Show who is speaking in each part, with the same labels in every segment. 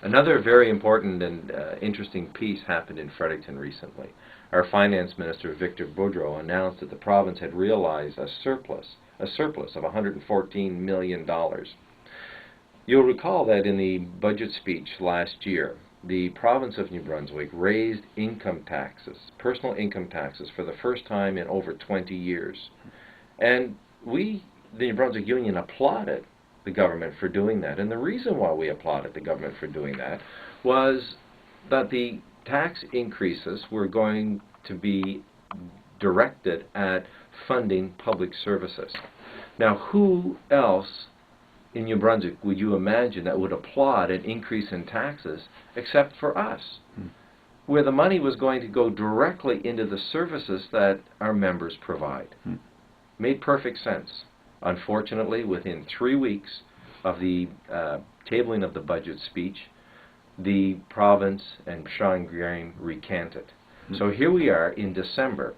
Speaker 1: Another very important and interesting piece happened in Fredericton recently. Our Finance Minister, Victor Boudreau, announced that the province had realized a surplus of $114 million. You'll recall that in the budget speech last year, the province of New Brunswick raised income taxes, personal income taxes, for the first time in over 20 years. And we, the New Brunswick Union, applauded the government for doing that. And the reason why we applauded the government for doing that was that the tax increases were going to be directed at funding public services. Now, who else in New Brunswick would you imagine that would applaud an increase in taxes except for us, where the money was going to go directly into the services that our members provide? Made perfect sense. Unfortunately, within 3 weeks of the tabling of the budget speech, the province and Sean Graham recanted. So here we are in December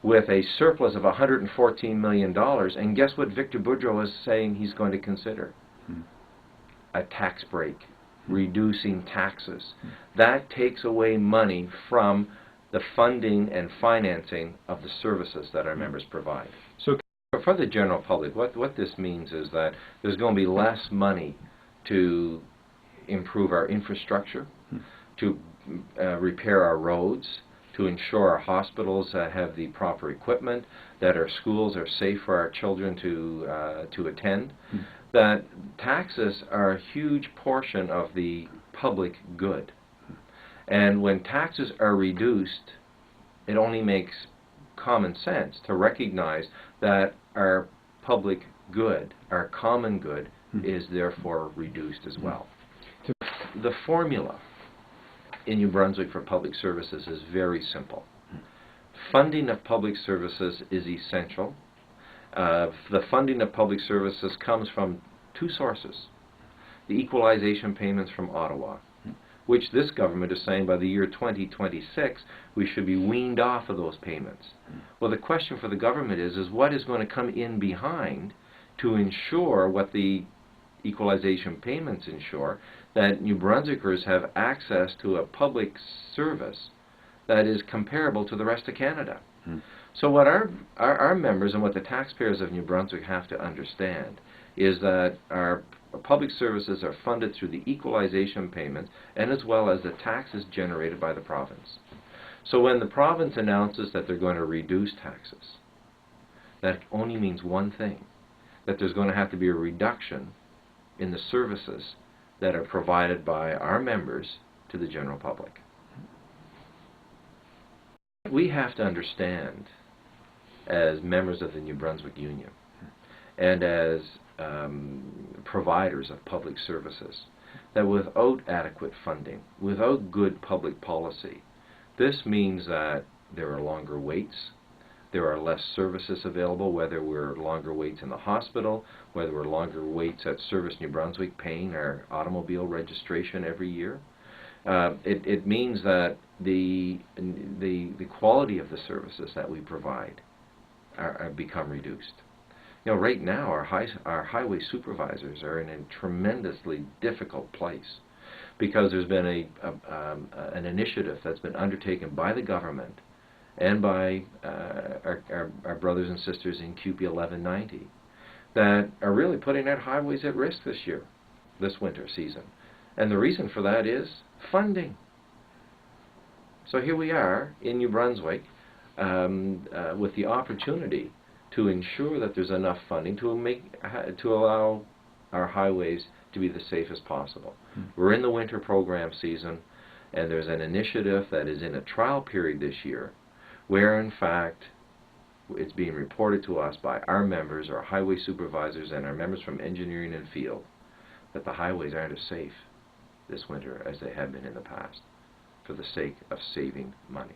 Speaker 1: with a surplus of $114 million, and guess what Victor Boudreau is saying he's going to consider? A tax break, reducing taxes. That takes away money from the funding and financing of the services that our members provide. So for the general public, what this means is that there's going to be less money to improve our infrastructure, to repair our roads, to ensure our hospitals have the proper equipment, that our schools are safe for our children to attend, that taxes are a huge portion of the public good. And when taxes are reduced, it only makes common sense to recognize that our public good, our common good, is therefore reduced as well. The formula in New Brunswick for public services is very simple. Funding of public services is essential. The funding of public services comes from two sources. The equalization payments from Ottawa, which this government is saying by the year 2026 we should be weaned off of those payments. Well, the question for the government is what is going to come in behind to ensure what the equalization payments ensure, that New Brunswickers have access to a public service that is comparable to the rest of Canada. So what our members and what the taxpayers of New Brunswick have to understand is that our public services are funded through the equalization payments and as well as the taxes generated by the province. So when the province announces that they're going to reduce taxes, that only means one thing, that there's going to have to be a reduction in the services that are provided by our members to the general public. We have to understand, as members of the New Brunswick Union and as providers of public services, that without adequate funding, without good public policy, this means that there are longer waits, there are less services available, whether we're longer waits in the hospital, whether we're longer waits at Service New Brunswick paying our automobile registration every year. It means that the quality of the services that we provide are become reduced. You know, right now our highway supervisors are in a tremendously difficult place because there's been an initiative that's been undertaken by the government and by our brothers and sisters in CUPE 1190 that are really putting our highways at risk this winter season. And the reason for that is funding. So here we are in New Brunswick with the opportunity to ensure that there's enough funding to allow our highways to be the safest possible. We're in the winter program season, and there's an initiative that is in a trial period this year where in fact it's being reported to us by our members, our highway supervisors, and our members from engineering and field that the highways aren't as safe this winter as they have been in the past for the sake of saving money.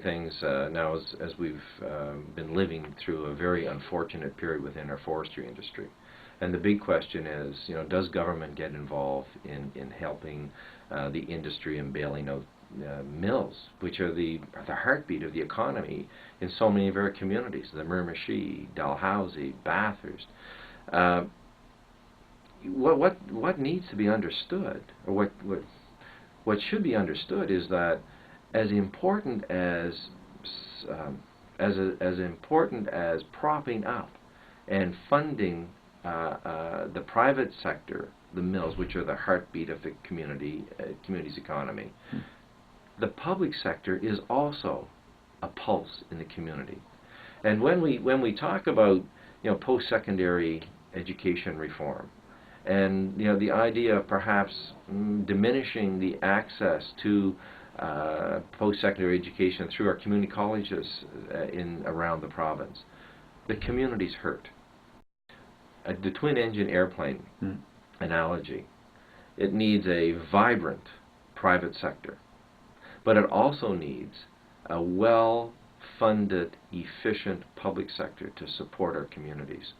Speaker 1: Things now as we've been living through a very unfortunate period within our forestry industry. And the big question is, you know, does government get involved in helping the industry and bailing out mills, which are the heartbeat of the economy in so many of our communities, the Miramichi, Dalhousie, Bathurst. what needs to be understood, or what should be understood, is that as important as as important as propping up and funding the private sector, the mills, which are the heartbeat of the community's economy, the public sector is also a pulse in the community. And when we talk about, post-secondary education reform, and the idea of perhaps diminishing the access to post-secondary education through our community colleges around the province, the community's hurt. The twin-engine airplane analogy, it needs a vibrant private sector, but it also needs a well-funded, efficient public sector to support our communities.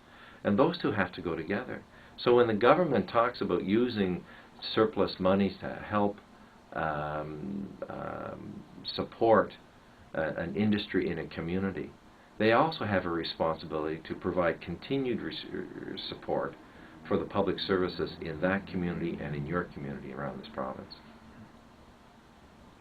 Speaker 1: And those two have to go together. So when the government talks about using surplus monies to help support an industry in a community, they also have a responsibility to provide continued support for the public services in that community and in your community around this province.